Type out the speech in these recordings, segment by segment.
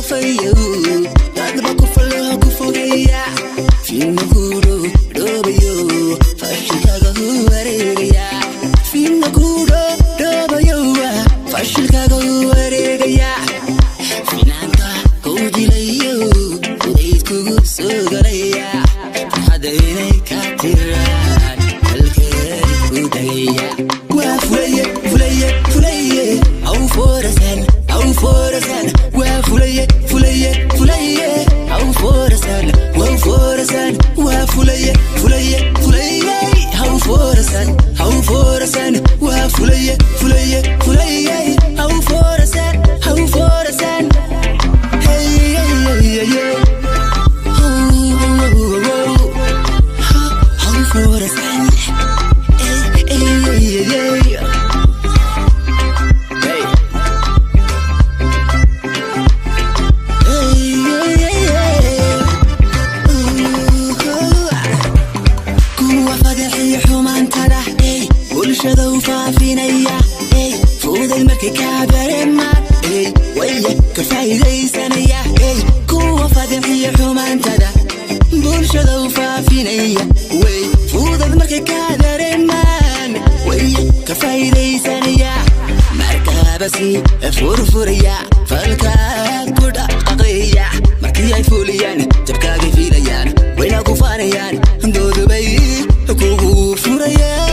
fayo dadba ku falo ku fogaya fiina kudo dobayo fashilkaga wareegaya fiina kudo dobayo fashilkaga wareegaya finaanka howdilayo udaydku soo galaya hadaynay ka tiraan halkeen ku dagaya waa fulaye fulaye fulaye aw forasan waa fulaye fulaye fulaye aw forasan waa fulaye fulaye fulaye aw forasan waa fulaye fulaye fulaye aw forasan hey hey hey aw forasan hey hey hey bulshada faafinaya fuuday markay ka dareemaan way ka faa'iideysanaya kuwa fadhiya xumaantada bulshada faafinaya way fuuday markay ka dareemaan way ka faa'iideysanaya markaba si furfuraya falka ku dhaqaqaya markii ay fuliyaan jabkaaga fiilayaan wayna ku faanayaan doodubay kugu furayaan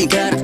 I'm